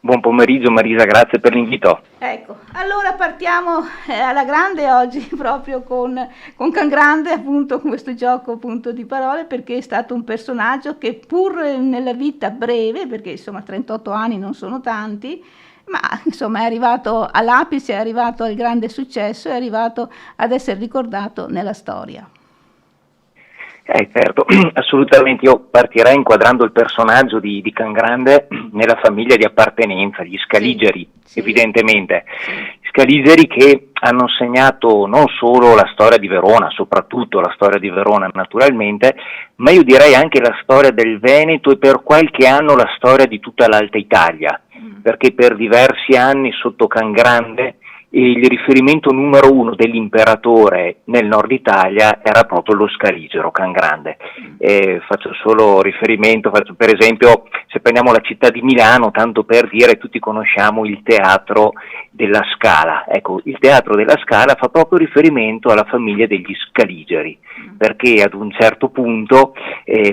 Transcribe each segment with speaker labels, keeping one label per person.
Speaker 1: Buon pomeriggio Marisa, grazie per l'invito.
Speaker 2: Ecco, allora partiamo alla grande oggi proprio con Can Grande, appunto, con questo gioco appunto di parole, perché è stato un personaggio che pur nella vita breve, perché insomma 38 anni non sono tanti, ma insomma è arrivato all'apice, è arrivato al grande successo, è arrivato ad essere ricordato nella storia.
Speaker 1: Certo, assolutamente. Io partirei inquadrando il personaggio di Can Grande nella famiglia di appartenenza, gli
Speaker 2: Sì,
Speaker 1: Scaligeri,
Speaker 2: sì,
Speaker 1: evidentemente.
Speaker 2: sì.
Speaker 1: Scaligeri che hanno segnato non solo la storia di Verona, soprattutto la storia di Verona naturalmente, ma io direi anche la storia del Veneto e per qualche anno la storia di tutta l'Alta Italia, perché per diversi anni sotto Can Grande il riferimento numero uno dell'imperatore nel nord Italia era proprio lo Scaligero, Can Grande. Faccio solo riferimento, per esempio, se prendiamo la città di Milano, tanto per dire, tutti conosciamo il Teatro della Scala. Ecco, il Teatro della Scala fa proprio riferimento alla famiglia degli Scaligeri, perché ad un certo punto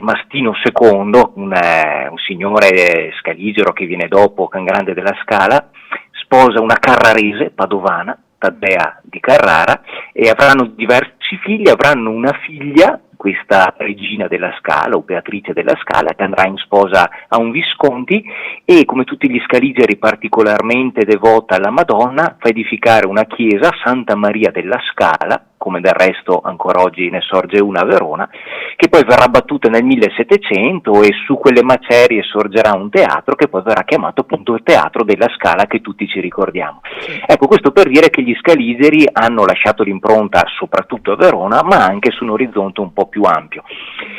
Speaker 1: Mastino II, un signore scaligero che viene dopo Can Grande della Scala, sposa una carrarese padovana, Taddea di Carrara, e avranno diversi figli, avranno una figlia, questa regina della Scala o Beatrice della Scala, che andrà in sposa a un Visconti e, come tutti gli scaligeri particolarmente devota alla Madonna, fa edificare una chiesa, Santa Maria della Scala, come del resto ancora oggi ne sorge una a Verona, che poi verrà battuta nel 1700 e su quelle macerie sorgerà un teatro che poi verrà chiamato appunto il Teatro della Scala, che tutti ci ricordiamo. Ecco, questo per dire che gli scaligeri hanno lasciato l'impronta soprattutto a Verona, ma anche su un orizzonte un po' più ampio.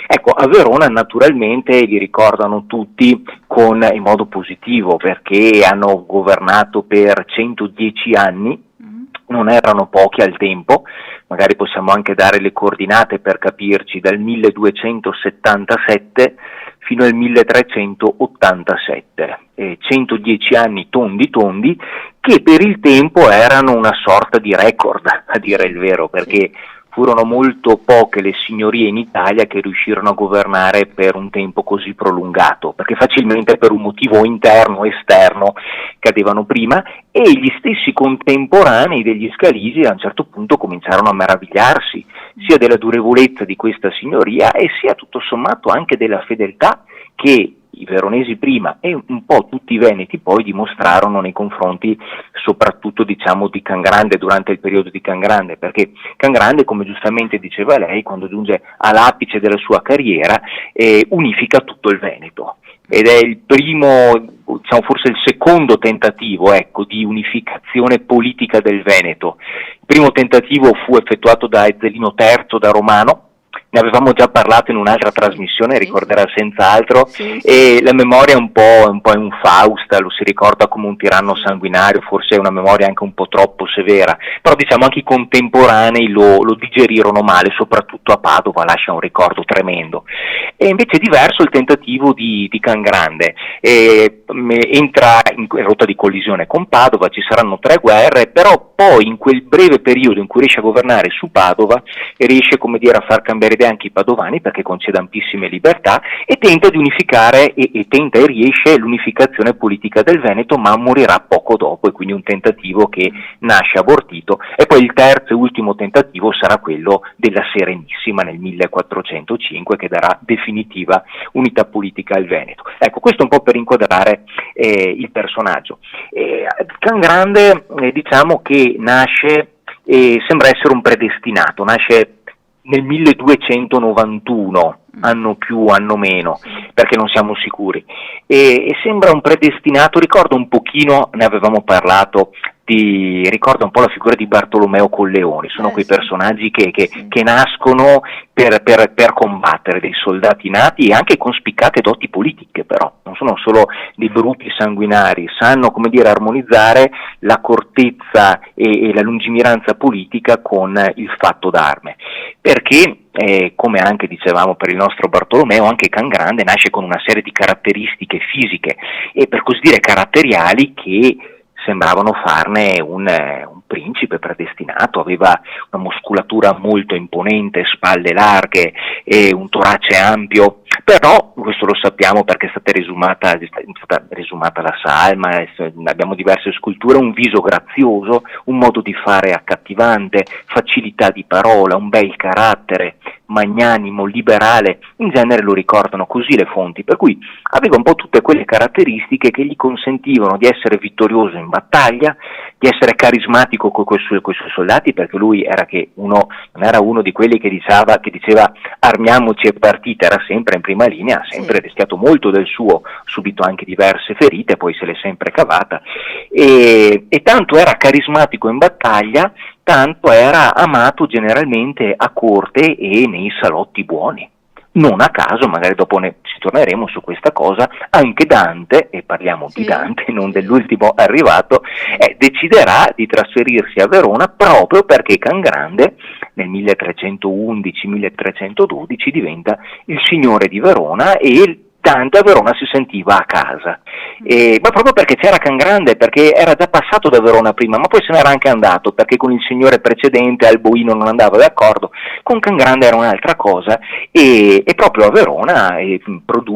Speaker 1: Ecco, a Verona naturalmente li ricordano tutti in modo positivo, perché hanno governato per 110 anni, non erano pochi al tempo, magari possiamo anche dare le coordinate per capirci, dal 1277 fino al 1387, 110 anni tondi, che per il tempo erano una sorta di record, a dire il vero, perché furono molto poche le signorie in Italia che riuscirono a governare per un tempo così prolungato, perché facilmente per un motivo interno o esterno cadevano prima, e gli stessi contemporanei degli Scaligeri a un certo punto cominciarono a meravigliarsi sia della durevolezza di questa signoria e sia tutto sommato anche della fedeltà che i veronesi prima e un po' tutti i veneti poi dimostrarono nei confronti soprattutto diciamo di Can Grande durante il periodo di Can Grande, perché Can Grande, come giustamente diceva lei, quando giunge all'apice della sua carriera unifica tutto il Veneto ed è il primo, diciamo forse il secondo tentativo di unificazione politica del Veneto. Il primo tentativo fu effettuato da Ezzelino III da Romano. Ne avevamo già parlato in un'altra trasmissione, ricorderà senz'altro, e la memoria è un po' infausta, lo si ricorda come un tiranno sanguinario, forse è una memoria anche un po' troppo severa, però diciamo anche i contemporanei lo digerirono male, soprattutto a Padova lascia un ricordo tremendo. E invece è diverso il tentativo di Can Grande, entra in rotta di collisione con Padova, ci saranno 3 guerre, però poi in quel breve periodo in cui riesce a governare su Padova riesce, come dire, a far cambiare idea anche i padovani, perché concede ampissime libertà e tenta di unificare e tenta e riesce l'unificazione politica del Veneto, ma morirà poco dopo, e quindi un tentativo che nasce abortito. E poi il terzo e ultimo tentativo sarà quello della Serenissima nel 1405, che darà definitiva unità politica al Veneto. Ecco, questo un po' per inquadrare il personaggio. Can Grande diciamo che nasce sembra essere un predestinato, nasce nel 1291, anno più, anno meno, perché non siamo sicuri, e sembra un predestinato, ricorda un pochino, ne avevamo parlato, ricorda un po' la figura di Bartolomeo Colleoni, sono quei personaggi che nascono per combattere, dei soldati nati e anche con spiccate doti politiche, però non sono solo dei bruti sanguinari, sanno, come dire, armonizzare l'accortezza e la lungimiranza politica con il fatto d'arme, perché come anche dicevamo per il nostro Bartolomeo, anche Can Grande nasce con una serie di caratteristiche fisiche e per così dire caratteriali che sembravano farne un principe predestinato. Aveva una muscolatura molto imponente, spalle larghe e un torace ampio, Però questo lo sappiamo perché è stata resumata la salma, abbiamo diverse sculture, un viso grazioso, un modo di fare accattivante, facilità di parola, un bel carattere, magnanimo, liberale, in genere lo ricordano così le fonti, per cui aveva un po' tutte quelle caratteristiche che gli consentivano di essere vittorioso in battaglia, di essere carismatico con i suoi soldati, perché lui non era uno di quelli che diceva armiamoci e partita, era sempre in prima linea, ha sempre rischiato molto del suo, subito anche diverse ferite, poi se l'è sempre cavata, e tanto era carismatico in battaglia, tanto era amato generalmente a corte e nei salotti buoni. Non a caso, magari dopo ci torneremo su questa cosa, anche Dante, e parliamo di Dante, non dell'ultimo arrivato, deciderà di trasferirsi a Verona proprio perché Cangrande nel 1311-1312 diventa il signore di Verona e Dante a Verona si sentiva a casa, ma proprio perché c'era Cangrande, perché era già passato da Verona prima, ma poi se n'era anche andato, perché con il signore precedente Alboino non andava d'accordo, con Cangrande era un'altra cosa, e proprio a Verona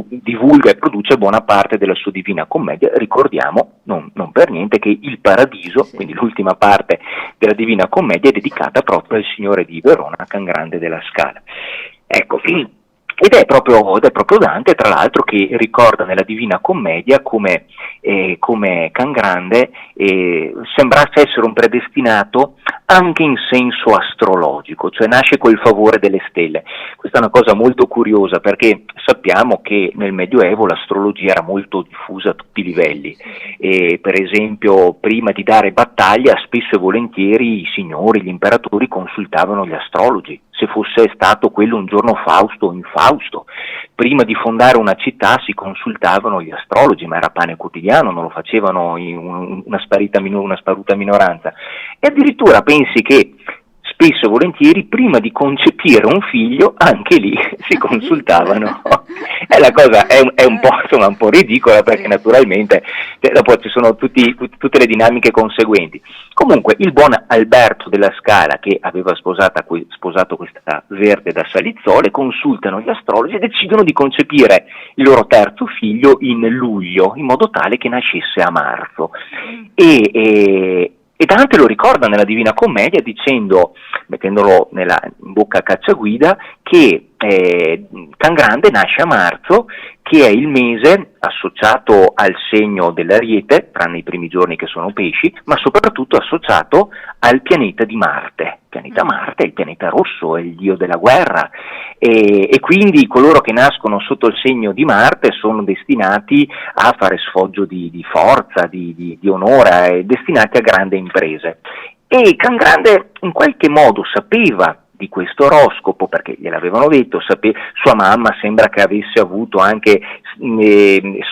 Speaker 1: divulga e produce buona parte della sua Divina Commedia. Ricordiamo, non per niente, che il Paradiso, quindi l'ultima parte della Divina Commedia, è dedicata proprio al signore di Verona, Cangrande della Scala. Ecco, ed è proprio Dante, tra l'altro, che ricorda nella Divina Commedia come Cangrande sembrasse essere un predestinato anche in senso astrologico, cioè nasce col favore delle stelle. Questa è una cosa molto curiosa, perché sappiamo che nel Medioevo l'astrologia era molto diffusa a tutti i livelli, e per esempio prima di dare battaglia spesso e volentieri i signori, gli imperatori consultavano gli astrologi, se fosse stato quello un giorno Fausto o infausto. Prima di fondare una città si consultavano gli astrologi, ma era pane quotidiano, non lo facevano una sparuta minoranza. E addirittura pensi che spesso e volentieri prima di concepire un figlio anche lì si consultavano. La cosa è un po' ridicola, perché naturalmente dopo ci sono tutte le dinamiche conseguenti. Comunque il buon Alberto della Scala, che aveva sposato questa Verde da Salizzole, consultano gli astrologi e decidono di concepire il loro terzo figlio in luglio, in modo tale che nascesse a marzo. E Dante lo ricorda nella Divina Commedia dicendo, mettendolo in bocca a Cacciaguida, che Cangrande nasce a marzo, che è il mese associato al segno dell'Ariete, tranne i primi giorni che sono pesci, ma soprattutto associato al pianeta di Marte. Il pianeta Marte è il pianeta rosso, è il dio della guerra, e quindi coloro che nascono sotto il segno di Marte sono destinati a fare sfoggio di forza, di onore, destinati a grandi imprese. E Cangrande in qualche modo sapeva di questo oroscopo, perché gliel'avevano detto, sua mamma sembra che avesse avuto anche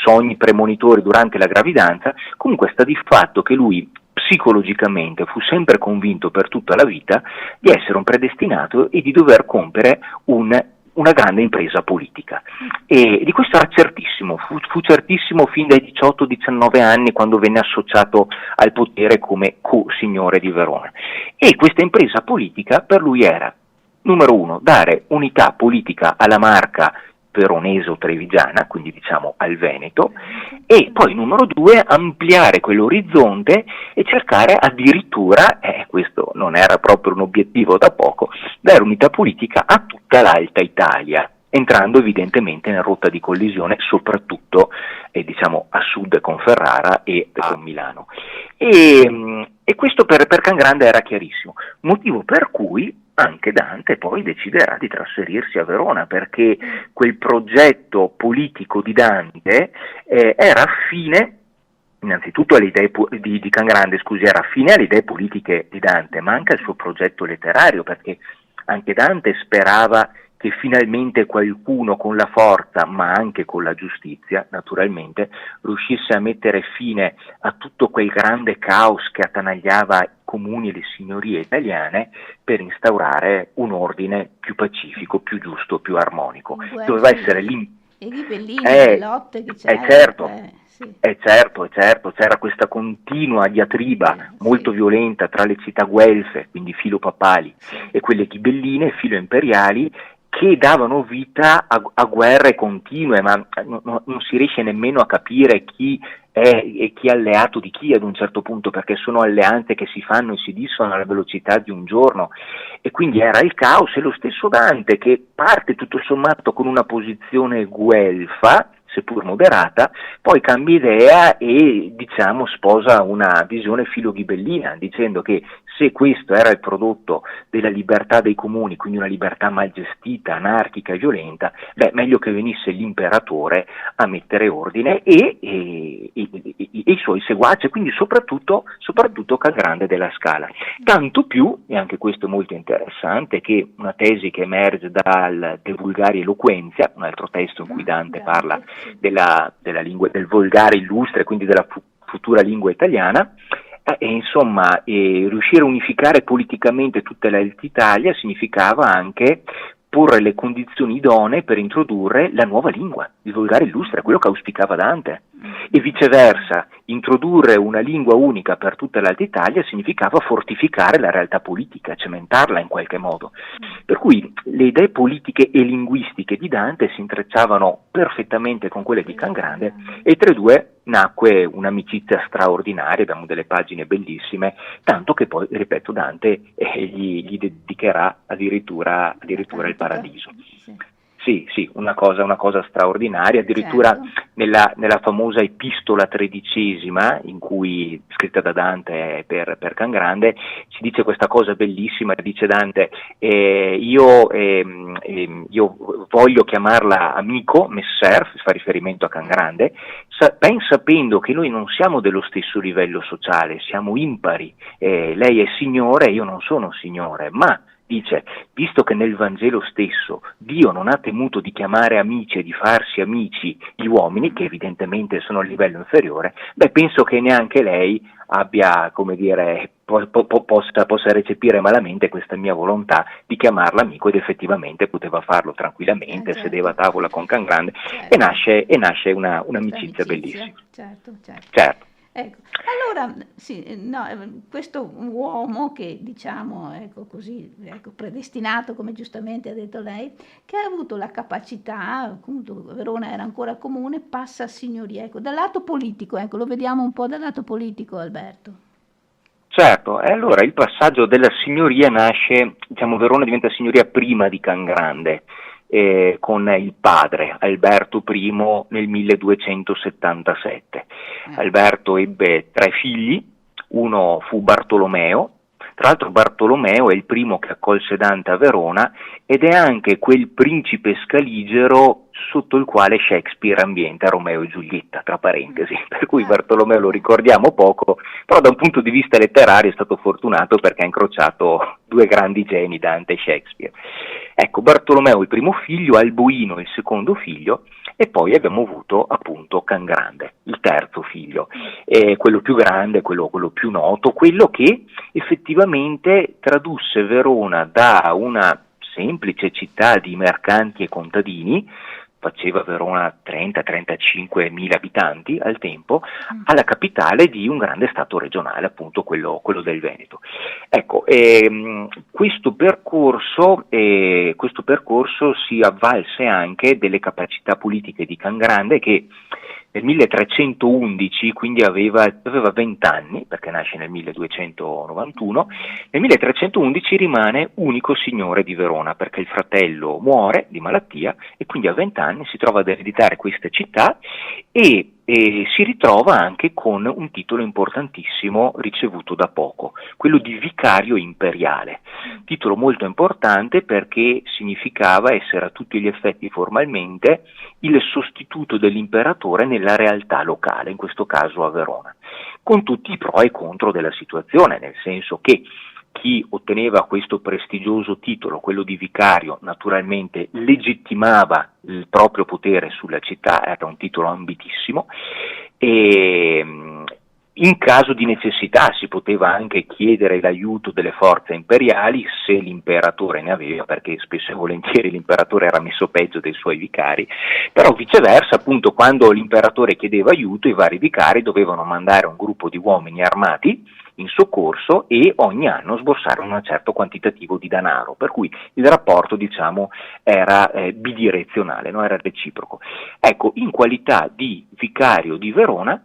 Speaker 1: sogni premonitori durante la gravidanza. Comunque sta di fatto che lui psicologicamente fu sempre convinto per tutta la vita di essere un predestinato e di dover compiere una grande impresa politica, e di questo era certissimo, fu certissimo fin dai 18-19 anni, quando venne associato al potere come co-signore di Verona. E questa impresa politica per lui era, numero uno, dare unità politica alla Marca veronese o trevigiana, quindi diciamo al Veneto, e poi numero due, ampliare quell'orizzonte e cercare addirittura, questo non era proprio un obiettivo da poco, dare unità politica a tutta l'Alta Italia, entrando evidentemente in rotta di collisione soprattutto diciamo a sud con Ferrara e con Milano. E questo per Cangrande era chiarissimo, motivo per cui anche Dante poi deciderà di trasferirsi a Verona, perché quel progetto politico di Dante era affine innanzitutto alle idee di Cangrande, era affine alle idee politiche di Dante, ma anche al suo progetto letterario, perché anche Dante sperava che finalmente qualcuno con la forza, ma anche con la giustizia, naturalmente, riuscisse a mettere fine a tutto quel grande caos che attanagliava i comuni e le signorie italiane, per instaurare un ordine più pacifico, più giusto, più armonico. Doveva essere lì.
Speaker 2: E ribelline, le lotte che c'erano.
Speaker 1: Certo, c'era questa continua diatriba molto violenta tra le città guelfe, quindi filo-papali, e quelle ghibelline, filo-imperiali, che davano vita a guerre continue, ma non si riesce nemmeno a capire chi è e chi è alleato di chi ad un certo punto, perché sono alleanze che si fanno e si disfano alla velocità di un giorno, e quindi era il caos. E lo stesso Dante, che parte tutto sommato con una posizione guelfa, seppur moderata, poi cambia idea e sposa una visione filoghibellina, dicendo che se questo era il prodotto della libertà dei comuni, quindi una libertà mal gestita, anarchica e violenta, meglio che venisse l'imperatore a mettere ordine e i suoi seguaci, quindi soprattutto Cangrande della Scala. Tanto più, e anche questo è molto interessante, che una tesi che emerge dal De Vulgari Eloquentia, un altro testo in cui Dante parla della lingua, del volgare illustre, quindi della futura lingua italiana, riuscire a unificare politicamente tutta l'Italia significava anche porre le condizioni idonee per introdurre la nuova lingua, il volgare illustre, quello che auspicava Dante, e viceversa, introdurre una lingua unica per tutta l'Alta Italia significava fortificare la realtà politica, cementarla in qualche modo. Per cui le idee politiche e linguistiche di Dante si intrecciavano perfettamente con quelle di Cangrande, e tra i due nacque un'amicizia straordinaria. Abbiamo delle pagine bellissime, tanto che poi, ripeto, Dante gli dedicherà addirittura il Paradiso. Sì, una cosa straordinaria, addirittura nella famosa epistola 13ª, in cui, scritta da Dante per Cangrande, ci dice questa cosa bellissima. Dice Dante: io voglio chiamarla amico, messer, fa riferimento a Cangrande, ben sapendo che noi non siamo dello stesso livello sociale, siamo impari, lei è signore e io non sono signore, ma dice, visto che nel Vangelo stesso Dio non ha temuto di chiamare amici e di farsi amici gli uomini, che evidentemente sono a livello inferiore, penso che neanche lei abbia, possa recepire malamente questa mia volontà di chiamarla amico, ed effettivamente poteva farlo tranquillamente, sedeva a tavola con Cangrande, e nasce un'amicizia bellissima. Certo.
Speaker 2: Ecco, allora, questo uomo che predestinato, come giustamente ha detto lei, che ha avuto la capacità, appunto, Verona era ancora comune, passa a signoria. Ecco, dal lato politico, lo vediamo un po' dal lato politico, Alberto.
Speaker 1: Certo, e allora il passaggio della signoria nasce, Verona diventa signoria prima di Cangrande, con il padre Alberto I nel 1277. Alberto ebbe 3 figli, uno fu Bartolomeo. Tra l'altro Bartolomeo è il primo che accolse Dante a Verona, ed è anche quel principe scaligero sotto il quale Shakespeare ambienta Romeo e Giulietta, tra parentesi, per cui Bartolomeo lo ricordiamo poco, però da un punto di vista letterario è stato fortunato perché ha incrociato 2 grandi geni, Dante e Shakespeare. Ecco, Bartolomeo il primo figlio, Alboino il secondo figlio, e poi abbiamo avuto appunto Cangrande, il terzo figlio, quello più grande, quello più noto, quello che effettivamente tradusse Verona da una semplice città di mercanti e contadini, faceva Verona 30-35 mila abitanti al tempo, alla capitale di un grande stato regionale, appunto quello del Veneto. Ecco, questo percorso si avvalse anche delle capacità politiche di Cangrande, che nel 1311, quindi aveva 20 anni, perché nasce nel 1291, nel 1311 rimane unico signore di Verona, perché il fratello muore di malattia, e quindi a 20 anni si trova ad ereditare questa città, e si ritrova anche con un titolo importantissimo ricevuto da poco, quello di vicario imperiale, titolo molto importante perché significava essere a tutti gli effetti formalmente il sostituto dell'imperatore nella realtà locale, in questo caso a Verona, con tutti i pro e contro della situazione, nel senso che chi otteneva questo prestigioso titolo, quello di vicario, naturalmente legittimava il proprio potere sulla città, era un titolo ambitissimo, e in caso di necessità si poteva anche chiedere l'aiuto delle forze imperiali, se l'imperatore ne aveva, perché spesso e volentieri l'imperatore era messo peggio dei suoi vicari, però viceversa, appunto, quando l'imperatore chiedeva aiuto, i vari vicari dovevano mandare un gruppo di uomini armati in soccorso e ogni anno sborsarono un certo quantitativo di denaro, per cui il rapporto, diciamo, era bidirezionale, no? Era reciproco. Ecco, in qualità di vicario di Verona,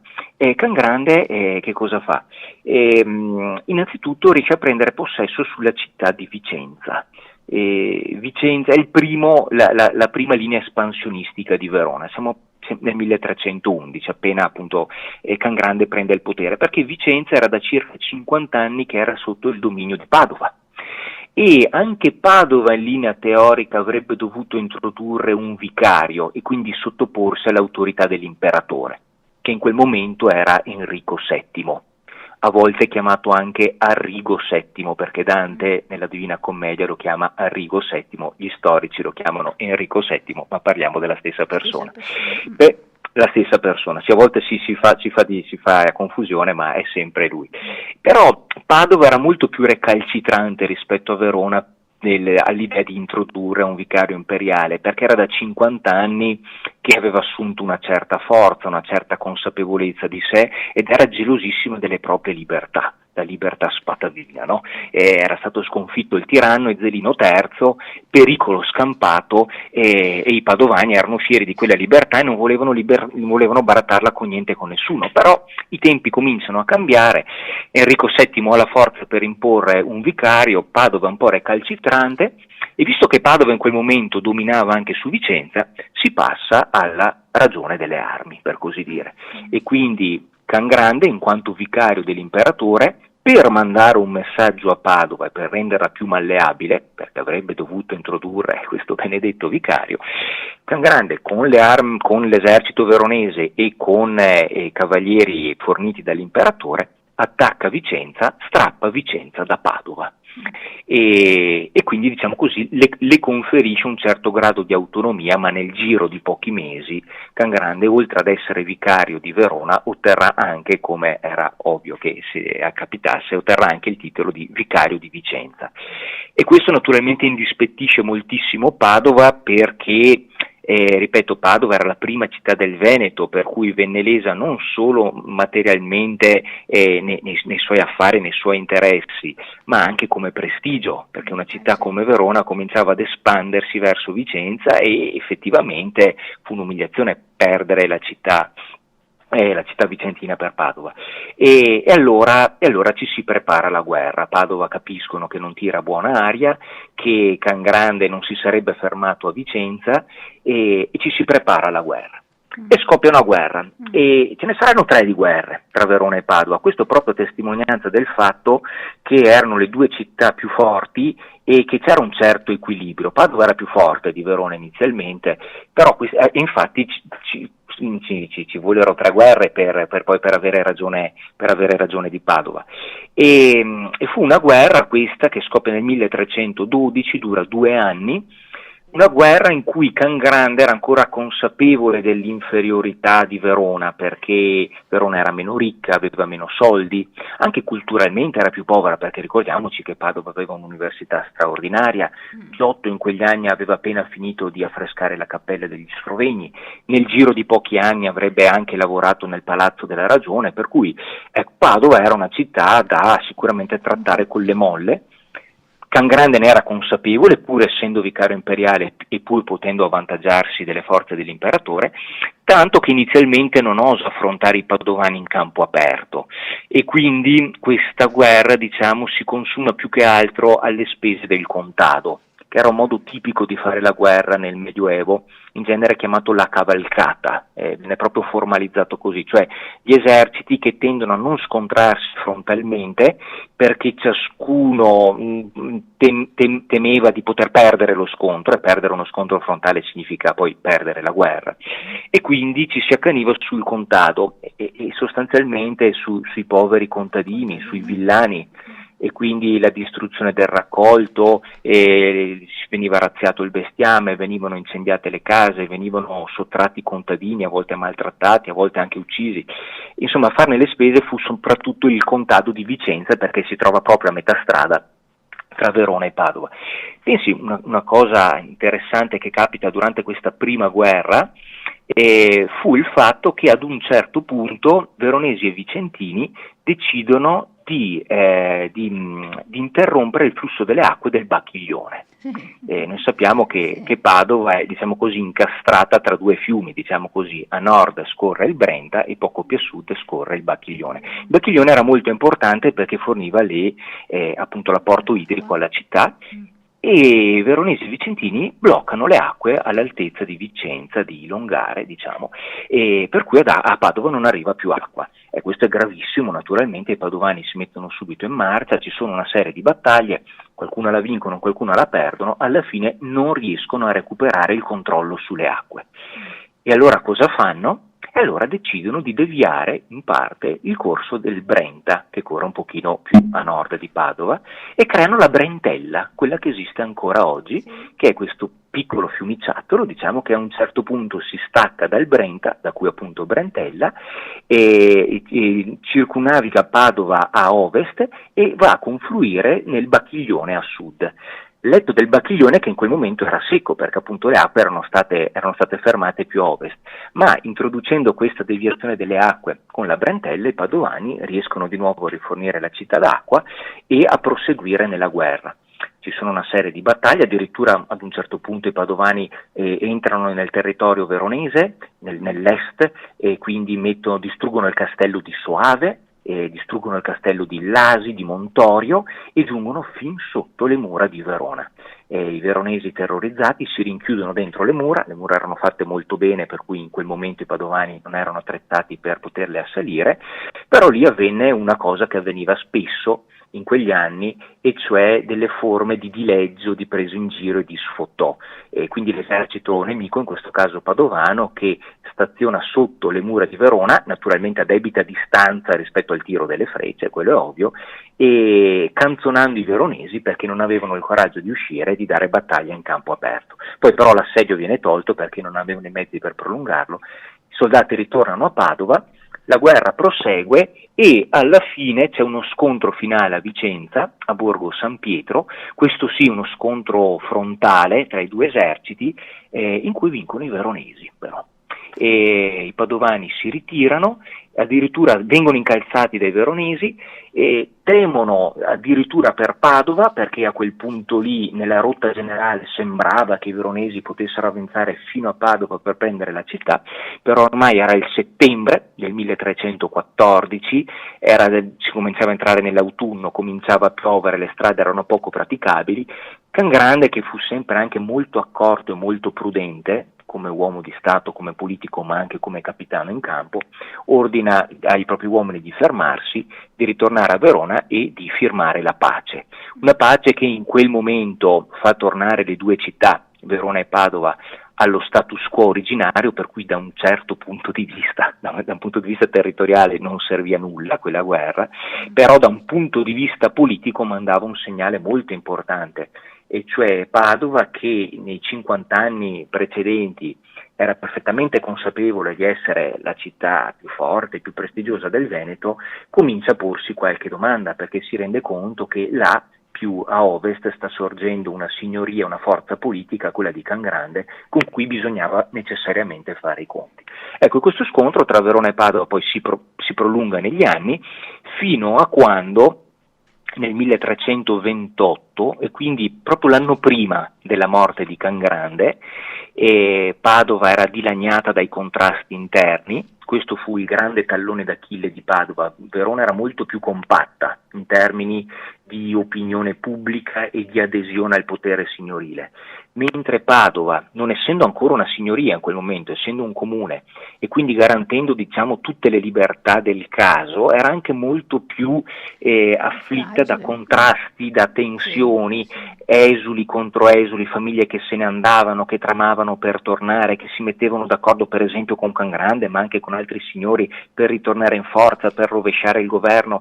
Speaker 1: Cangrande che cosa fa? Innanzitutto riesce a prendere possesso sulla città di Vicenza. Vicenza è la prima linea espansionistica di Verona, siamo nel 1311, appena appunto Cangrande prende il potere, perché Vicenza era da circa 50 anni che era sotto il dominio di Padova. E anche Padova in linea teorica avrebbe dovuto introdurre un vicario e quindi sottoporsi all'autorità dell'imperatore, che in quel momento era Enrico VII, a volte chiamato anche Arrigo VII, perché Dante nella Divina Commedia lo chiama Arrigo VII, gli storici lo chiamano Enrico VII, ma parliamo della stessa persona. La stessa persona, a volte si fa confusione, ma è sempre lui. Però Padova era molto più recalcitrante rispetto a Verona all'idea di introdurre un vicario imperiale, perché era da 50 anni che aveva assunto una certa forza, una certa consapevolezza di sé ed era gelosissimo delle proprie libertà, la libertà spadavina, no? Era stato sconfitto il tiranno Ezzelino III, pericolo scampato, e i padovani erano fieri di quella libertà e non volevano barattarla con niente e con nessuno. Però i tempi cominciano a cambiare, Enrico VII ha la forza per imporre un vicario, Padova un po' recalcitrante, e visto che Padova in quel momento dominava anche su Vicenza, si passa alla ragione delle armi, per così dire, e quindi Cangrande, in quanto vicario dell'imperatore, per mandare un messaggio a Padova e per renderla più malleabile, perché avrebbe dovuto introdurre questo benedetto vicario, Cangrande con le armi, con l'esercito veronese e con cavalieri forniti dall'imperatore, attacca Vicenza, strappa Vicenza da Padova. E quindi, diciamo così, le conferisce un certo grado di autonomia, ma nel giro di pochi mesi Cangrande, oltre ad essere vicario di Verona, otterrà anche, come era ovvio che se capitasse, otterrà anche il titolo di vicario di Vicenza. E questo naturalmente indispettisce moltissimo Padova, perché ripeto, Padova era la prima città del Veneto, per cui venne lesa non solo materialmente nei suoi affari, nei suoi interessi, ma anche come prestigio, perché una città come Verona cominciava ad espandersi verso Vicenza e effettivamente fu un'umiliazione perdere la città vicentina per Padova. E allora ci si prepara alla guerra. Padova capiscono che non tira buona aria, che Cangrande non si sarebbe fermato a Vicenza e ci si prepara alla guerra. E scoppia una guerra, e ce ne saranno 3 di guerre tra Verona e Padova. Questo proprio a testimonianza del fatto che erano le 2 città più forti e che c'era un certo equilibrio. Padova era più forte di Verona inizialmente, però infatti ci vollero 3 guerre per avere ragione di Padova. E fu una guerra questa che scoppia nel 1312, dura 2 anni, una guerra in cui Cangrande era ancora consapevole dell'inferiorità di Verona, perché Verona era meno ricca, aveva meno soldi, anche culturalmente era più povera, perché ricordiamoci che Padova aveva un'università straordinaria, Giotto in quegli anni aveva appena finito di affrescare la cappella degli Scrovegni, nel giro di pochi anni avrebbe anche lavorato nel Palazzo della Ragione, per cui Padova era una città da sicuramente trattare con le molle. Cangrande ne era consapevole, pur essendo vicario imperiale e pur potendo avvantaggiarsi delle forze dell'imperatore, tanto che inizialmente non osa affrontare i padovani in campo aperto, e quindi questa guerra, diciamo, si consuma più che altro alle spese del contado, che era un modo tipico di fare la guerra nel Medioevo, in genere chiamato la cavalcata, viene proprio formalizzato così, cioè gli eserciti che tendono a non scontrarsi frontalmente perché ciascuno temeva di poter perdere lo scontro, e perdere uno scontro frontale significa poi perdere la guerra, e quindi ci si accaniva sul contado e sostanzialmente sui poveri contadini, sui villani, e quindi la distruzione del raccolto, veniva razziato il bestiame, venivano incendiate le case, venivano sottratti i contadini, a volte maltrattati, a volte anche uccisi. Insomma, a farne le spese fu soprattutto il contado di Vicenza, perché si trova proprio a metà strada tra Verona e Padova. Pensi, una cosa interessante che capita durante questa prima guerra fu il fatto che ad un certo punto veronesi e vicentini decidono di interrompere il flusso delle acque del Bacchiglione. Noi sappiamo che Padova è, diciamo così, incastrata tra due fiumi, diciamo così, a nord scorre il Brenta e poco più a sud scorre il Bacchiglione. Il Bacchiglione era molto importante perché forniva appunto l'apporto idrico alla città, e veronesi e vicentini bloccano le acque all'altezza di Vicenza, di Longare, diciamo, e per cui a Padova non arriva più acqua. E questo è gravissimo, naturalmente i padovani si mettono subito in marcia, ci sono una serie di battaglie, qualcuna la vincono, qualcuna la perdono, alla fine non riescono a recuperare il controllo sulle acque. E allora cosa fanno? E allora decidono di deviare in parte il corso del Brenta, che corre un pochino più a nord di Padova, e creano la Brentella, quella che esiste ancora oggi, che è questo piccolo fiumiciattolo, diciamo, che a un certo punto si stacca dal Brenta, da cui appunto Brentella, e circumnaviga Padova a ovest e va a confluire nel Bacchiglione a sud. Letto del Bacchiglione che in quel momento era secco perché appunto le acque erano state fermate più a ovest, ma introducendo questa deviazione delle acque con la Brentella i padovani riescono di nuovo a rifornire la città d'acqua e a proseguire nella guerra. Ci sono una serie di battaglie, addirittura ad un certo punto i padovani entrano nel territorio veronese, nell'est, e quindi distruggono il castello di Soave, distruggono il castello di Lasi, di Montorio, e giungono fin sotto le mura di Verona. I veronesi terrorizzati si rinchiudono dentro le mura erano fatte molto bene, per cui in quel momento i padovani non erano attrezzati per poterle assalire, però lì avvenne una cosa che avveniva spesso in quegli anni, e cioè delle forme di dileggio, di preso in giro e di sfottò. Quindi l'esercito nemico, in questo caso padovano, che staziona sotto le mura di Verona, naturalmente a debita distanza rispetto al tiro delle frecce, quello è ovvio, e canzonando i veronesi perché non avevano il coraggio di uscire e di dare battaglia in campo aperto. Poi però l'assedio viene tolto perché non avevano i mezzi per prolungarlo, i soldati ritornano a Padova, la guerra prosegue e alla fine c'è uno scontro finale a Vicenza, a Borgo San Pietro, questo sì uno scontro frontale tra i due eserciti, in cui vincono i veronesi però. E i padovani si ritirano, addirittura vengono incalzati dai veronesi e temono addirittura per Padova, perché a quel punto lì nella rotta generale sembrava che i veronesi potessero avanzare fino a Padova per prendere la città, però ormai era il settembre del 1314, si cominciava a entrare nell'autunno, cominciava a piovere, le strade erano poco praticabili. Cangrande, che fu sempre anche molto accorto e molto prudente come uomo di Stato, come politico, ma anche come capitano in campo, ordina ai propri uomini di fermarsi, di ritornare a Verona e di firmare la pace. Una pace che in quel momento fa tornare le due città, Verona e Padova, allo status quo originario, per cui da un certo punto di vista, da un punto di vista territoriale non servì a nulla quella guerra, però da un punto di vista politico mandava un segnale molto importante, e cioè Padova, che nei 50 anni precedenti era perfettamente consapevole di essere la città più forte, più prestigiosa del Veneto, comincia a porsi qualche domanda, perché si rende conto che là più a ovest sta sorgendo una signoria, una forza politica, quella di Cangrande, con cui bisognava necessariamente fare i conti. Ecco, questo scontro tra Verona e Padova poi si prolunga negli anni, fino a quando nel 1328, e quindi proprio l'anno prima della morte di Cangrande, Padova era dilaniata dai contrasti interni. Questo fu il grande tallone d'Achille di Padova. Verona era molto più compatta in termini di opinione pubblica e di adesione al potere signorile, mentre Padova, non essendo ancora una signoria in quel momento, essendo un comune e quindi garantendo, diciamo, tutte le libertà del caso, era anche molto più afflitta da contrasti, da tensioni, esuli contro esuli, famiglie che se ne andavano, che tramavano per tornare, che si mettevano d'accordo per esempio con Cangrande ma anche con altri signori per ritornare in forza, per rovesciare il governo,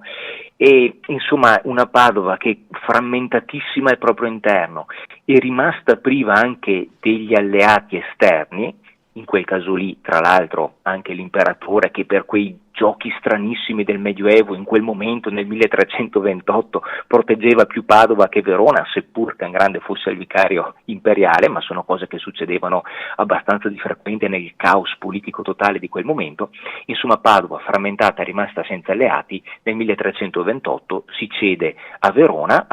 Speaker 1: e insomma una Padova che frammentatissima al proprio interno, è rimasta priva anche degli alleati esterni, in quel caso lì, tra l'altro, anche l'imperatore che per quei giochi stranissimi del Medioevo, in quel momento, nel 1328, proteggeva più Padova che Verona, seppur Cangrande fosse il vicario imperiale, ma sono cose che succedevano abbastanza di frequente nel caos politico totale di quel momento. Insomma, Padova, frammentata e rimasta senza alleati, nel 1328 si cede a Verona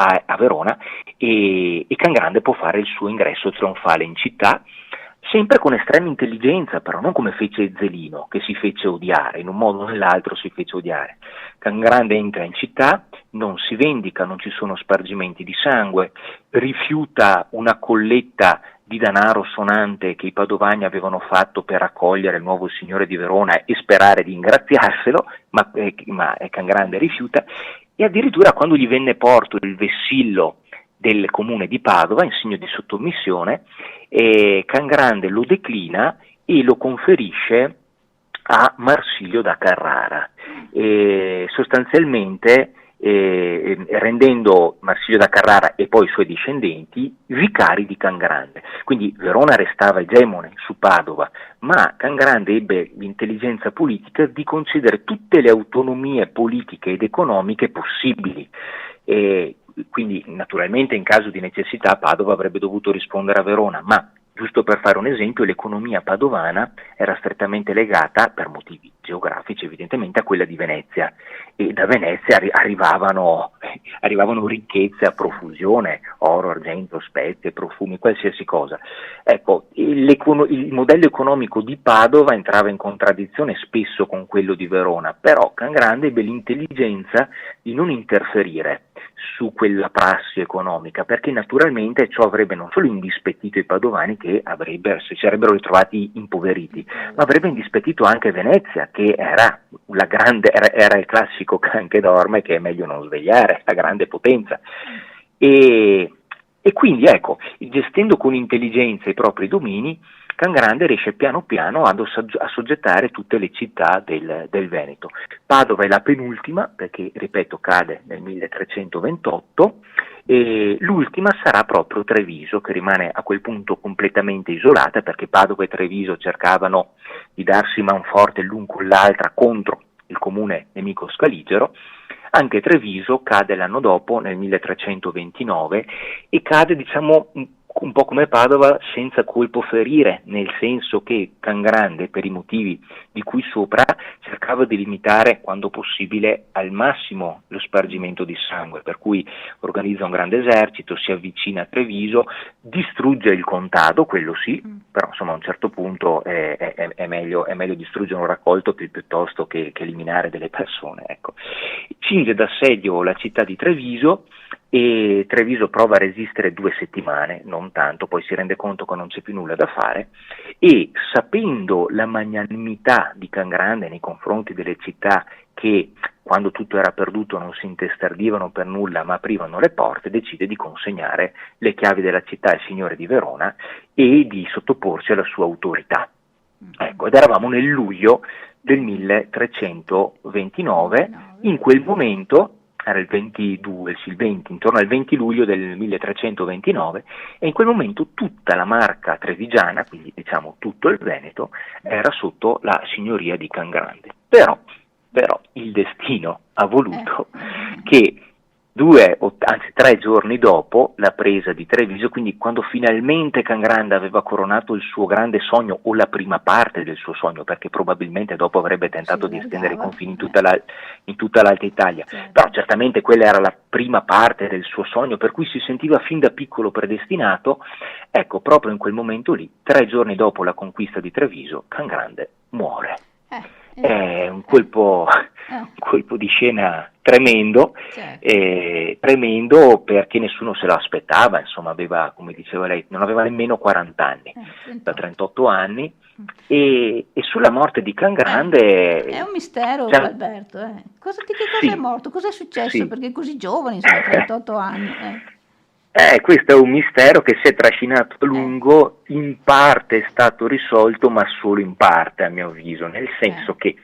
Speaker 1: e Cangrande può fare il suo ingresso trionfale in città, sempre con estrema intelligenza, però non come fece Zelino, che si fece odiare, in un modo o nell'altro si fece odiare. Cangrande entra in città, non si vendica, non ci sono spargimenti di sangue, rifiuta una colletta di denaro sonante che i padovani avevano fatto per accogliere il nuovo signore di Verona e sperare di ingraziarselo, ma Cangrande rifiuta, e addirittura quando gli venne porto il vessillo del comune di Padova in segno di sottomissione, Cangrande lo declina e lo conferisce a Marsilio da Carrara, sostanzialmente rendendo Marsilio da Carrara e poi i suoi discendenti vicari di Cangrande. Quindi Verona restava egemone su Padova, ma Cangrande ebbe l'intelligenza politica di concedere tutte le autonomie politiche ed economiche possibili. Quindi naturalmente in caso di necessità Padova avrebbe dovuto rispondere a Verona, ma giusto per fare un esempio, l'economia padovana era strettamente legata, per motivi geografici evidentemente, a quella di Venezia, e da Venezia arrivavano ricchezze a profusione, oro, argento, spezie, profumi, qualsiasi cosa. Ecco, il modello economico di Padova entrava in contraddizione spesso con quello di Verona, però Cangrande ebbe l'intelligenza di non interferire su quella prassi economica, perché naturalmente ciò avrebbe non solo indispettito i padovani, che si sarebbero ritrovati impoveriti, ma avrebbe indispettito anche Venezia, che era il classico can che dorme, che è meglio non svegliare, la grande potenza. E quindi ecco, gestendo con intelligenza i propri domini, Cangrande riesce piano piano a assoggettare tutte le città del Veneto. Padova è la penultima, perché, ripeto, cade nel 1328, e l'ultima sarà proprio Treviso, che rimane a quel punto completamente isolata, perché Padova e Treviso cercavano di darsi manforte l'un con l'altra contro il comune nemico Scaligero. Anche Treviso cade l'anno dopo, nel 1329, e cade, diciamo, un po' come Padova, senza colpo ferire, nel senso che Cangrande, per i motivi di cui sopra, cercava di limitare quando possibile al massimo lo spargimento di sangue, per cui organizza un grande esercito, si avvicina a Treviso, distrugge il contado, quello sì, però insomma a un certo punto è meglio distruggere un raccolto piuttosto che eliminare delle persone. Ecco. Cinge d'assedio la città di Treviso, e Treviso prova a resistere 2 settimane, non tanto, poi si rende conto che non c'è più nulla da fare, e sapendo la magnanimità di Cangrande nei confronti delle città che quando tutto era perduto non si intestardivano per nulla ma aprivano le porte, decide di consegnare le chiavi della città al signore di Verona e di sottoporsi alla sua autorità. Ecco, ed eravamo nel luglio del 1329, in quel momento era il 22, il 20, intorno al 20 luglio del 1329, e in quel momento tutta la Marca trevigiana, quindi diciamo tutto il Veneto, era sotto la signoria di Cangrande. Però il destino ha voluto che 3 giorni dopo la presa di Treviso, quindi quando finalmente Cangrande aveva coronato il suo grande sogno, o la prima parte del suo sogno, perché probabilmente dopo avrebbe tentato di estendere i confini in tutta l'Alta Italia, però certamente quella era la prima parte del suo sogno, per cui si sentiva fin da piccolo predestinato. Ecco, proprio in quel momento lì, 3 giorni dopo la conquista di Treviso, Cangrande muore. È un colpo di scena tremendo, tremendo, perché nessuno se lo aspettava, insomma aveva, come diceva lei, non aveva nemmeno 40 anni, da 38 anni, e sulla morte di Cangrande...
Speaker 2: È un mistero, Alberto. Di che cosa è morto? Cosa è successo? Perché è così giovane, insomma, 38 anni.
Speaker 1: Questo è un mistero che si è trascinato a lungo, in parte è stato risolto, ma solo in parte, a mio avviso, nel senso che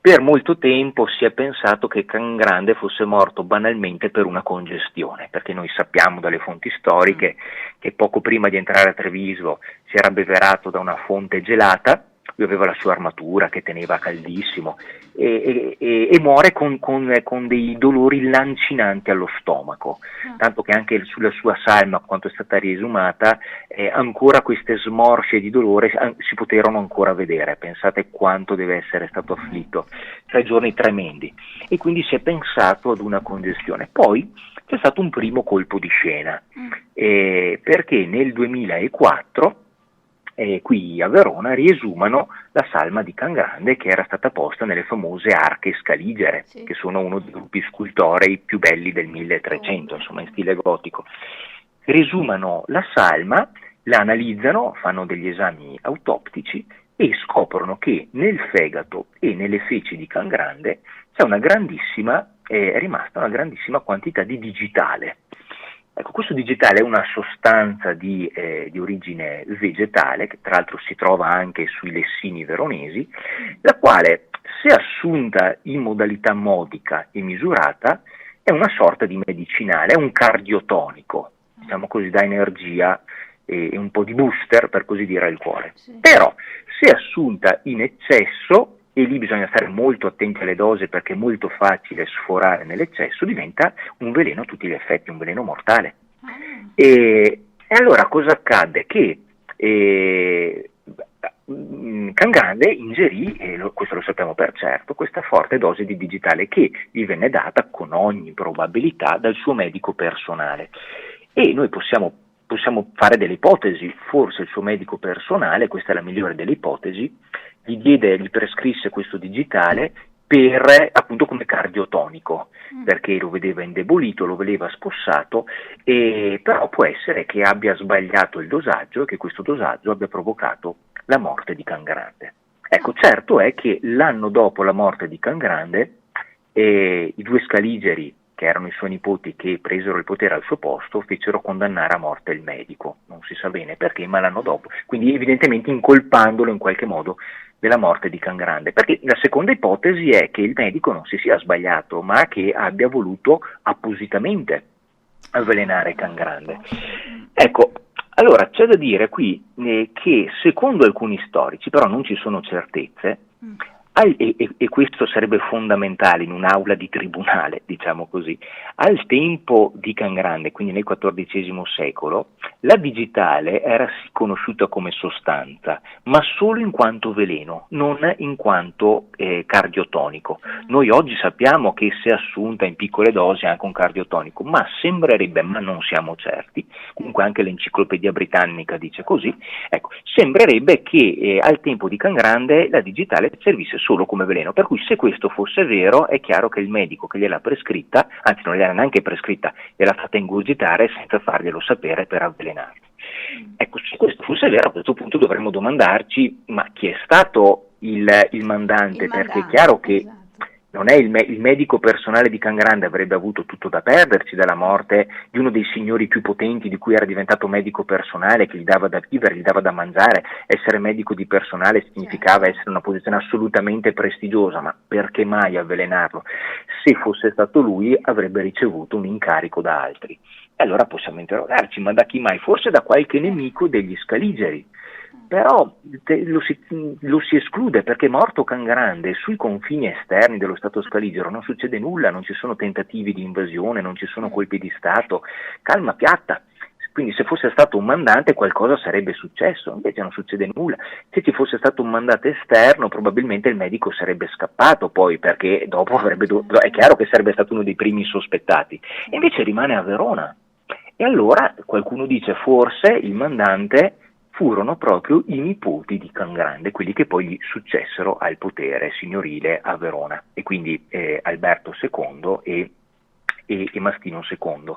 Speaker 1: per molto tempo si è pensato che Cangrande fosse morto banalmente per una congestione, perché noi sappiamo dalle fonti storiche che poco prima di entrare a Treviso si era abbeverato da una fonte gelata, lui aveva la sua armatura che teneva caldissimo e muore con dei dolori lancinanti allo stomaco, tanto che anche sulla sua salma, quando è stata riesumata, ancora queste smorfie di dolore si poterono ancora vedere. Pensate quanto deve essere stato afflitto, 3 giorni tremendi, e quindi si è pensato ad una congestione. Poi c'è stato un primo colpo di scena, perché nel 2004 qui a Verona riesumano la salma di Cangrande, che era stata posta nelle famose arche scaligere, che sono uno dei gruppi scultorei più belli del 1300, insomma in stile gotico. Riesumano la salma, la analizzano, fanno degli esami autoptici e scoprono che nel fegato e nelle feci di Cangrande è rimasta una grandissima quantità di digitale. Ecco, questo digitale è una sostanza di origine vegetale, che tra l'altro si trova anche sui lessini veronesi, la quale, se assunta in modalità modica e misurata, è una sorta di medicinale, è un cardiotonico, diciamo così, dà energia e un po' di booster, per così dire, al cuore. Sì. Però, se assunta in eccesso, e lì bisogna stare molto attenti alle dosi perché è molto facile sforare nell'eccesso, diventa un veleno a tutti gli effetti, un veleno mortale. E allora cosa accadde? Che Cangrande ingerì, questo lo sappiamo per certo, questa forte dose di digitale che gli venne data con ogni probabilità dal suo medico personale. E noi possiamo fare delle ipotesi. Forse il suo medico personale, questa è la migliore delle ipotesi, gli prescrisse questo digitale appunto come cardiotonico, perché lo vedeva indebolito, lo vedeva spossato, però può essere che abbia sbagliato il dosaggio e che questo dosaggio abbia provocato la morte di Cangrande. Ecco, certo è che l'anno dopo la morte di Cangrande i 2 scaligeri, che erano i suoi nipoti, che presero il potere al suo posto, fecero condannare a morte il medico. Non si sa bene perché, ma l'anno dopo, quindi evidentemente incolpandolo in qualche modo della morte di Cangrande, perché la seconda ipotesi è che il medico non si sia sbagliato, ma che abbia voluto appositamente avvelenare Cangrande. Ecco, allora c'è da dire qui che secondo alcuni storici, però non ci sono certezze, e questo sarebbe fondamentale in un'aula di tribunale, diciamo così, al tempo di Cangrande, quindi nel XIV secolo, la digitale era sì conosciuta come sostanza, ma solo in quanto veleno, non in quanto cardiotonico. Noi oggi sappiamo che se assunta in piccole dosi è anche un cardiotonico, ma sembrerebbe, ma non siamo certi, comunque anche l'Enciclopedia Britannica dice così, ecco, sembrerebbe che al tempo di Cangrande la digitale servisse solo come veleno, per cui se questo fosse vero è chiaro che il medico che gliel'ha prescritta, anzi non gliel'ha neanche prescritta, gliel'ha fatta ingurgitare senza farglielo sapere per avvelenarlo. Ecco, se questo fosse vero, a questo punto dovremmo domandarci, ma chi è stato il mandante? Perché è chiaro che esatto. Non è il medico personale di Cangrande avrebbe avuto tutto da perderci dalla morte di uno dei signori più potenti di cui era diventato medico personale, che gli dava da vivere, gli dava da mangiare. Essere medico di personale significava essere una posizione assolutamente prestigiosa, ma perché mai avvelenarlo? Se fosse stato lui avrebbe ricevuto un incarico da altri. E allora possiamo interrogarci, ma da chi mai? Forse da qualche nemico degli scaligeri. Però lo si esclude, perché morto Cangrande sui confini esterni dello Stato scaligero non succede nulla, non ci sono tentativi di invasione, non ci sono colpi di Stato, calma piatta. Quindi se fosse stato un mandante qualcosa sarebbe successo, invece non succede nulla. Se ci fosse stato un mandante esterno probabilmente il medico sarebbe scappato poi, perché dopo è chiaro che sarebbe stato uno dei primi sospettati, e invece rimane a Verona. E allora qualcuno dice forse il mandante furono proprio i nipoti di Cangrande, quelli che poi gli successero al potere signorile a Verona, e quindi Alberto II e Mastino II.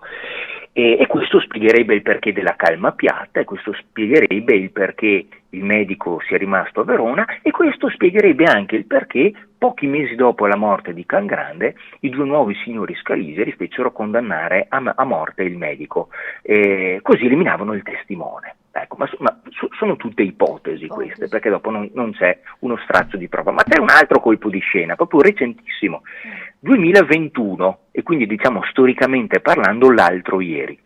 Speaker 1: E questo spiegherebbe il perché della calma piatta, e questo spiegherebbe il perché il medico sia rimasto a Verona, e questo spiegherebbe anche il perché pochi mesi dopo la morte di Cangrande i due nuovi signori scaligeri fecero condannare a morte il medico, così eliminavano il testimone. Ecco, ma sono tutte ipotesi queste, perché dopo non c'è uno strazio di prova. Ma c'è un altro colpo di scena, proprio recentissimo, 2021, e quindi diciamo storicamente parlando l'altro ieri.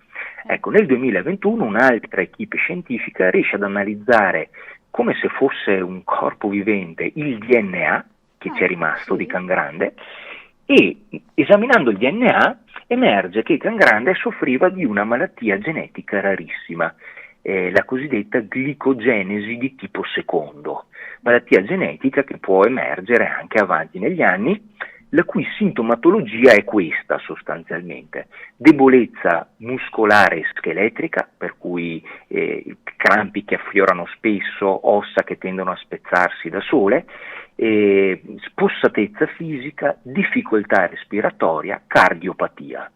Speaker 1: Ecco, nel 2021 un'altra equipe scientifica riesce ad analizzare come se fosse un corpo vivente il DNA che ci è rimasto di Cangrande, e esaminando il DNA emerge che Cangrande soffriva di una malattia genetica rarissima, la cosiddetta glicogenesi di tipo secondo, malattia genetica che può emergere anche avanti negli anni, la cui sintomatologia è questa sostanzialmente: debolezza muscolare e scheletrica, per cui crampi che affiorano spesso, ossa che tendono a spezzarsi da sole, spossatezza fisica, difficoltà respiratoria, cardiopatia.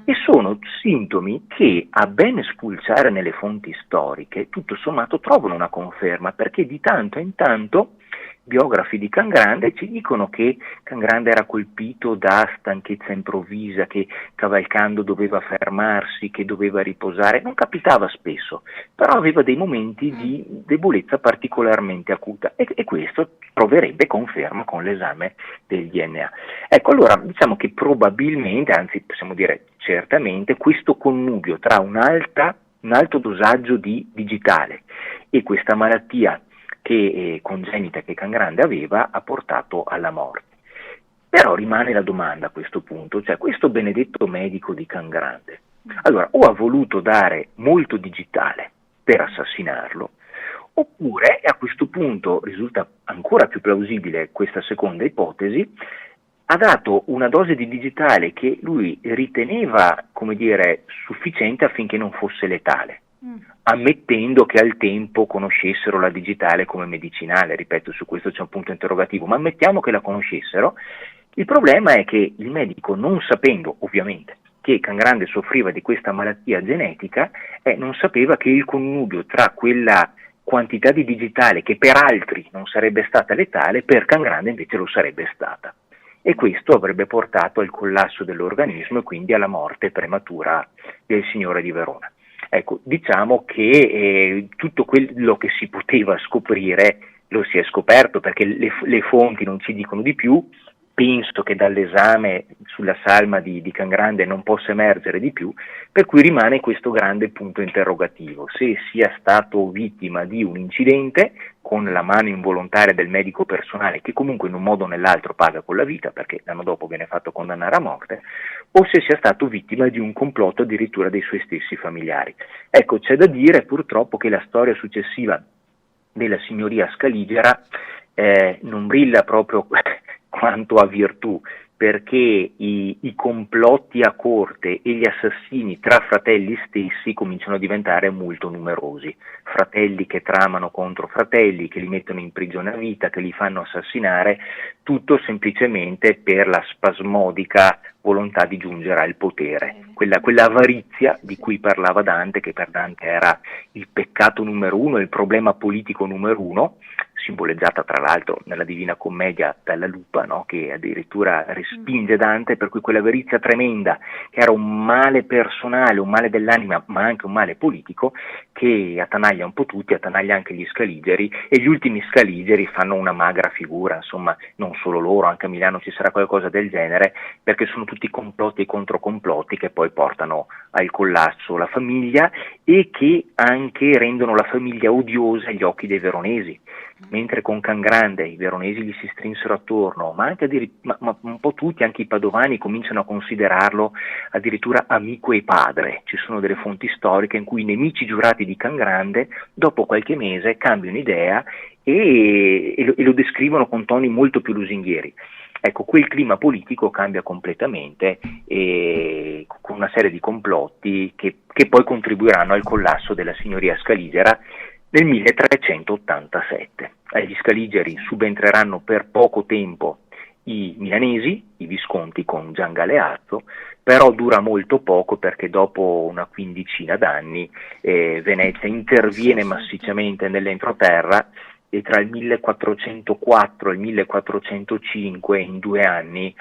Speaker 1: E sono sintomi che, a ben spulciare nelle fonti storiche, tutto sommato trovano una conferma, perché di tanto in tanto biografi di Cangrande ci dicono che Cangrande era colpito da stanchezza improvvisa, che cavalcando doveva fermarsi, che doveva riposare. Non capitava spesso, però aveva dei momenti di debolezza particolarmente acuta, e questo troverebbe conferma con l'esame del DNA. Ecco, allora diciamo che probabilmente, anzi possiamo dire certamente, questo connubio tra un alto dosaggio di digitale e questa malattia congenita che Cangrande aveva ha portato alla morte. Però rimane la domanda a questo punto, cioè questo benedetto medico di Cangrande, allora, o ha voluto dare molto digitale per assassinarlo, oppure, e a questo punto risulta ancora più plausibile questa seconda ipotesi, ha dato una dose di digitale che lui riteneva, come dire, sufficiente affinché non fosse letale, ammettendo che al tempo conoscessero la digitale come medicinale. Ripeto, su questo c'è un punto interrogativo, ma ammettiamo che la conoscessero. Il problema è che il medico, non sapendo ovviamente che Cangrande soffriva di questa malattia genetica, non sapeva che il connubio tra quella quantità di digitale, che per altri non sarebbe stata letale, per Cangrande invece lo sarebbe stata. E questo avrebbe portato al collasso dell'organismo e quindi alla morte prematura del signore di Verona. Ecco, diciamo che tutto quello che si poteva scoprire lo si è scoperto, perché le fonti non ci dicono di più. Penso che dall'esame sulla salma di Cangrande non possa emergere di più, per cui rimane questo grande punto interrogativo: se sia stato vittima di un incidente con la mano involontaria del medico personale, che comunque in un modo o nell'altro paga con la vita, perché l'anno dopo viene fatto condannare a morte, o se sia stato vittima di un complotto addirittura dei suoi stessi familiari. Ecco, c'è da dire purtroppo che la storia successiva della signoria scaligera non brilla proprio quanto a virtù, perché i complotti a corte e gli assassini tra fratelli stessi cominciano a diventare molto numerosi. Fratelli che tramano contro fratelli, che li mettono in prigione a vita, che li fanno assassinare, tutto semplicemente per la spasmodica volontà di giungere al potere, quella avarizia di cui parlava Dante, che per Dante era il peccato numero uno, il problema politico numero uno, simboleggiata tra l'altro nella Divina Commedia dalla lupa, no? Che addirittura respinge Dante, per cui quell'avarizia tremenda, che era un male personale, un male dell'anima, ma anche un male politico, che attanaglia un po' tutti, attanaglia anche gli scaligeri, e gli ultimi scaligeri fanno una magra figura, insomma, non solo loro, anche a Milano ci sarà qualcosa del genere, perché sono tutti complotti e controcomplotti che poi portano al collasso la famiglia e che anche rendono la famiglia odiosa agli occhi dei veronesi. Mentre con Cangrande i veronesi gli si strinsero attorno, ma anche ma un po' tutti, anche i padovani, cominciano a considerarlo addirittura amico e padre. Ci sono delle fonti storiche in cui i nemici giurati di Cangrande dopo qualche mese cambiano idea e lo descrivono con toni molto più lusinghieri. Ecco, quel clima politico cambia completamente, con una serie di complotti che poi contribuiranno al collasso della signoria scaligera nel 1387. Gli scaligeri subentreranno per poco tempo i milanesi, i Visconti con Gian Galeazzo, però dura molto poco perché dopo una quindicina d'anni Venezia interviene massicciamente nell'entroterra e tra il 1404 e il 1405, in 2 anni,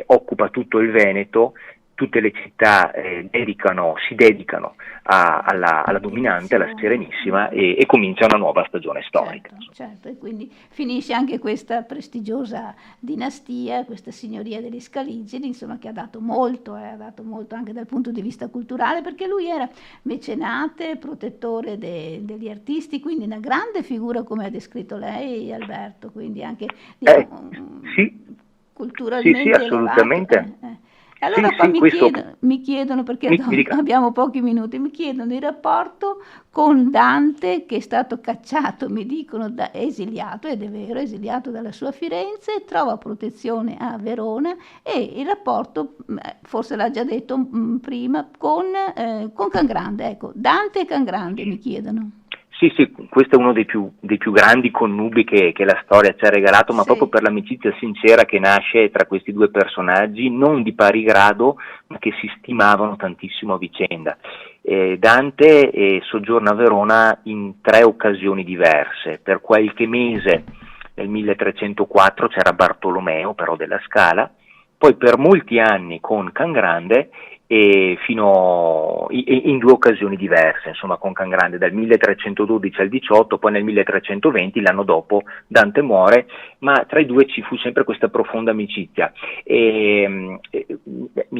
Speaker 1: occupa tutto il Veneto. Tutte le città si dedicano alla dominante, alla Serenissima, e comincia una nuova stagione storica.
Speaker 2: Certo, e quindi finisce anche questa prestigiosa dinastia, questa signoria degli Scaligeri, insomma, che ha dato molto anche dal punto di vista culturale, perché lui era mecenate, protettore degli artisti, quindi una grande figura, come ha descritto lei, Alberto, quindi anche culturalmente
Speaker 1: sì, assolutamente.
Speaker 2: elevato. Allora mi chiedono, perché abbiamo pochi minuti, mi chiedono il rapporto con Dante, che è stato cacciato, mi dicono, esiliato, ed è vero, esiliato dalla sua Firenze, trova protezione a Verona, e il rapporto, forse l'ha già detto prima, con Cangrande. Ecco, Dante e Cangrande mi chiedono.
Speaker 1: Sì, questo è uno dei più grandi connubi che la storia ci ha regalato, ma proprio per l'amicizia sincera che nasce tra questi due personaggi, non di pari grado, ma che si stimavano tantissimo a vicenda. Dante soggiorna a Verona in 3 occasioni diverse. Per qualche mese nel 1304 c'era Bartolomeo, però della Scala, poi per molti anni con Cangrande, fino in 2 occasioni diverse, insomma, con Cangrande dal 1312 al 18, poi nel 1320, l'anno dopo, Dante muore, ma tra i due ci fu sempre questa profonda amicizia. Mi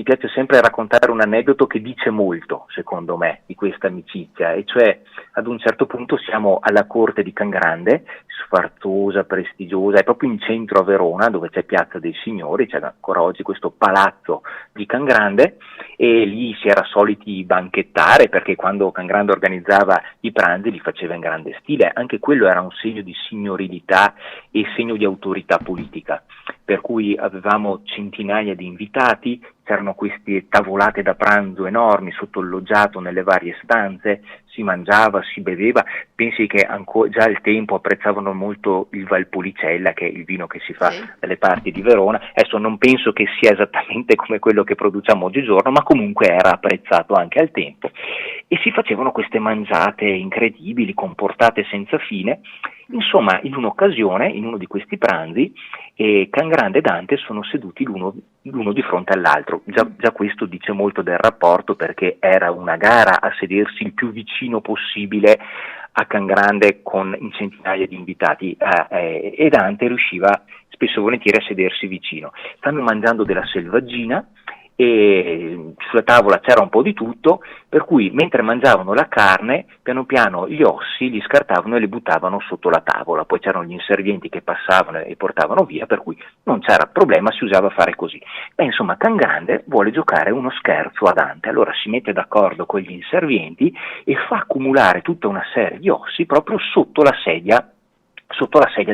Speaker 1: piace sempre raccontare un aneddoto che dice molto, secondo me, di questa amicizia, e cioè ad un certo punto siamo alla corte di Cangrande, sfarzosa, prestigiosa, è proprio in centro a Verona, dove c'è Piazza dei Signori, c'è ancora oggi questo palazzo di Cangrande, e lì si era soliti banchettare, perché quando Cangrande organizzava i pranzi li faceva in grande stile. Anche quello era un segno di signorilità e segno di autorità politica, per cui avevamo centinaia di invitati, c'erano queste tavolate da pranzo enormi sotto il loggiato nelle varie stanze, si mangiava, si beveva. Pensi che già al tempo apprezzavano molto il Valpolicella, che è il vino che si fa dalle parti di Verona. Adesso non penso che sia esattamente come quello che produciamo oggigiorno, ma comunque era apprezzato anche al tempo, e si facevano queste mangiate incredibili, con portate senza fine. Insomma, in un'occasione, in uno di questi pranzi, Cangrande e Dante sono seduti l'uno di fronte all'altro. Già questo dice molto del rapporto, perché era una gara a sedersi il più vicino possibile a Cangrande in centinaia di invitati, e Dante riusciva spesso e volentieri a sedersi vicino. Stanno mangiando della selvaggina, e sulla tavola c'era un po' di tutto, per cui mentre mangiavano la carne, piano piano gli ossi li scartavano e li buttavano sotto la tavola. Poi c'erano gli inservienti che passavano e portavano via, per cui non c'era problema, si usava fare così. Insomma, Cangrande vuole giocare uno scherzo a Dante, allora si mette d'accordo con gli inservienti e fa accumulare tutta una serie di ossi proprio sotto la sedia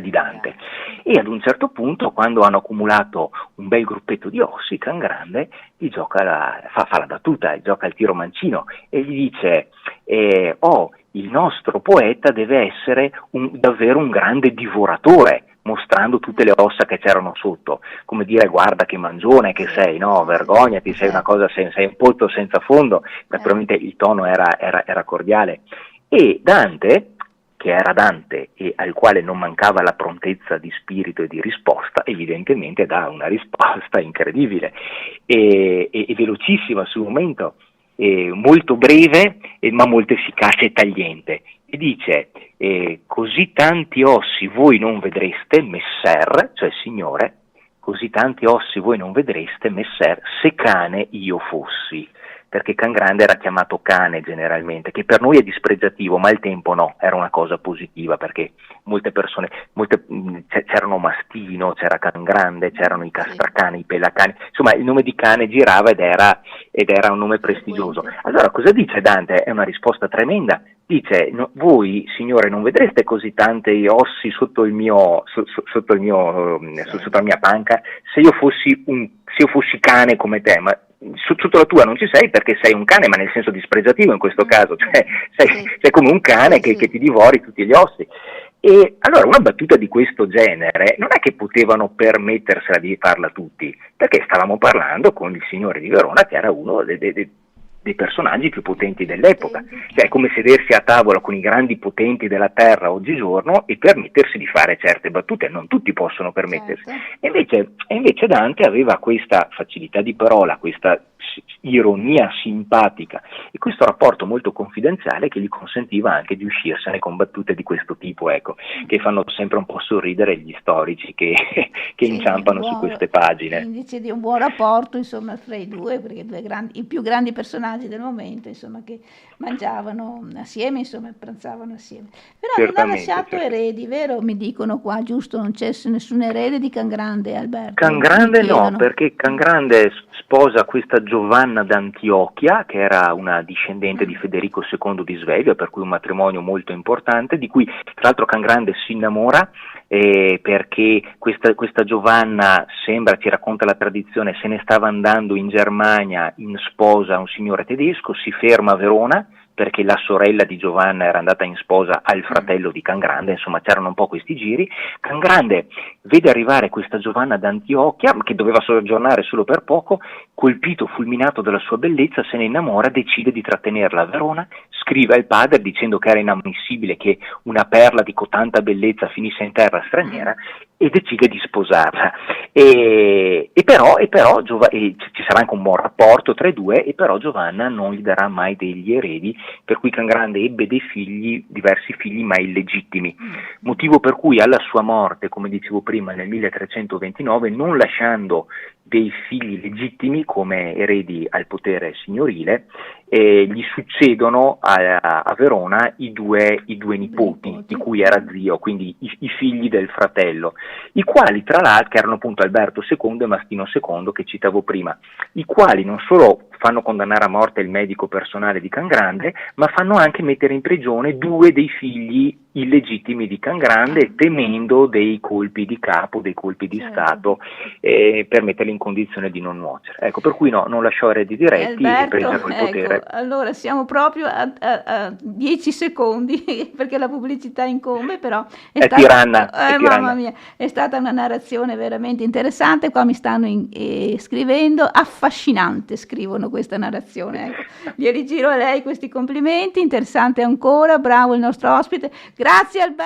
Speaker 1: di Dante, e ad un certo punto, quando hanno accumulato un bel gruppetto di ossi, Cangrande gli fa la battuta, gioca il tiro mancino e gli dice il nostro poeta deve essere davvero un grande divoratore, mostrando tutte le ossa che c'erano sotto, come dire: guarda che mangione che sei, no, vergognati, sei una cosa, sei un pozzo senza fondo. Naturalmente il tono era cordiale, e Dante, che era Dante e al quale non mancava la prontezza di spirito e di risposta, evidentemente dà una risposta incredibile e velocissima sul momento, molto breve ma molto efficace e tagliente, e dice: così tanti ossi voi non vedreste, messer, cioè signore, così tanti ossi voi non vedreste, messer, se cane io fossi. Perché Cangrande era chiamato cane generalmente, che per noi è dispregiativo, ma al tempo no, era una cosa positiva, perché molte persone, c'erano Mastino, c'era Cangrande, c'erano i Castracani, i Pelacani, insomma il nome di cane girava ed era un nome prestigioso. Allora cosa dice Dante? È una risposta tremenda. Dice: voi signore non vedreste così tanti ossi sotto la mia panca, se io fossi cane come te, ma sotto la tua non ci sei perché sei un cane, ma nel senso dispregiativo in questo caso, cioè sei come un cane che ti divori tutti gli ossi. E allora una battuta di questo genere non è che potevano permettersela di farla tutti, perché stavamo parlando con il signore di Verona, che era uno dei personaggi più potenti dell'epoca. Cioè è come sedersi a tavola con i grandi potenti della terra oggigiorno e permettersi di fare certe battute, non tutti possono permettersi.
Speaker 2: Certo.
Speaker 1: E invece Dante aveva questa facilità di parola, questa ironia simpatica e questo rapporto molto confidenziale che gli consentiva anche di uscirsene con battute di questo tipo, ecco, che fanno sempre un po' sorridere gli storici che
Speaker 2: Sì,
Speaker 1: inciampano su queste pagine.
Speaker 2: indice di un buon rapporto, insomma, fra i due, perché i più grandi personaggi del momento, insomma, che mangiavano assieme, insomma, pranzavano assieme. Però non ha
Speaker 1: Certamente,
Speaker 2: lasciato
Speaker 1: certamente.
Speaker 2: eredi, vero? Mi dicono qua, giusto? Non c'è nessun erede di Cangrande, Alberto?
Speaker 1: Cangrande
Speaker 2: Mi
Speaker 1: no,
Speaker 2: chiedono.
Speaker 1: perché Cangrande sposa questa Giovanna d'Antiochia, che era una discendente di Federico II di Svevia, per cui un matrimonio molto importante, di cui tra l'altro Cangrande si innamora, perché questa Giovanna, sembra, ci racconta la tradizione, se ne stava andando in Germania in sposa a un signore tedesco, si ferma a Verona, perché la sorella di Giovanna era andata in sposa al fratello di Cangrande, insomma c'erano un po' questi giri. Cangrande vede arrivare questa Giovanna d'Antiochia, che doveva soggiornare solo per poco, colpito, fulminato dalla sua bellezza, se ne innamora, decide di trattenerla a Verona, scrive al padre dicendo che era inammissibile che una perla di cotanta bellezza finisse in terra straniera e decide di sposarla. E però ci sarà anche un buon rapporto tra i due, e però Giovanna non gli darà mai degli eredi, per cui Cangrande ebbe dei figli, diversi figli, ma illegittimi, motivo per cui alla sua morte, come dicevo prima, nel 1329, non lasciando dei figli legittimi come eredi al potere signorile, gli succedono a Verona i due nipoti, di cui era zio, quindi i figli del fratello, i quali tra l'altro, che erano appunto Alberto II e Mastino II, che citavo prima, i quali non solo fanno condannare a morte il medico personale di Cangrande, ma fanno anche mettere in prigione due dei figli illegittimi di Cangrande, temendo dei colpi di capo, dei colpi di Stato, per metterli in condizione di non nuocere. Ecco, per cui no, non lasciò eredi diretti e presero il potere.
Speaker 2: Ecco, allora siamo proprio a 10 secondi, perché la pubblicità incombe, però
Speaker 1: è tiranna.
Speaker 2: Mamma mia, è stata una narrazione veramente interessante. Qua mi stanno scrivendo, affascinante, scrivono questa narrazione. Ecco. Glieli giro a lei questi complimenti, interessante ancora, bravo il nostro ospite. Grazie Alberto.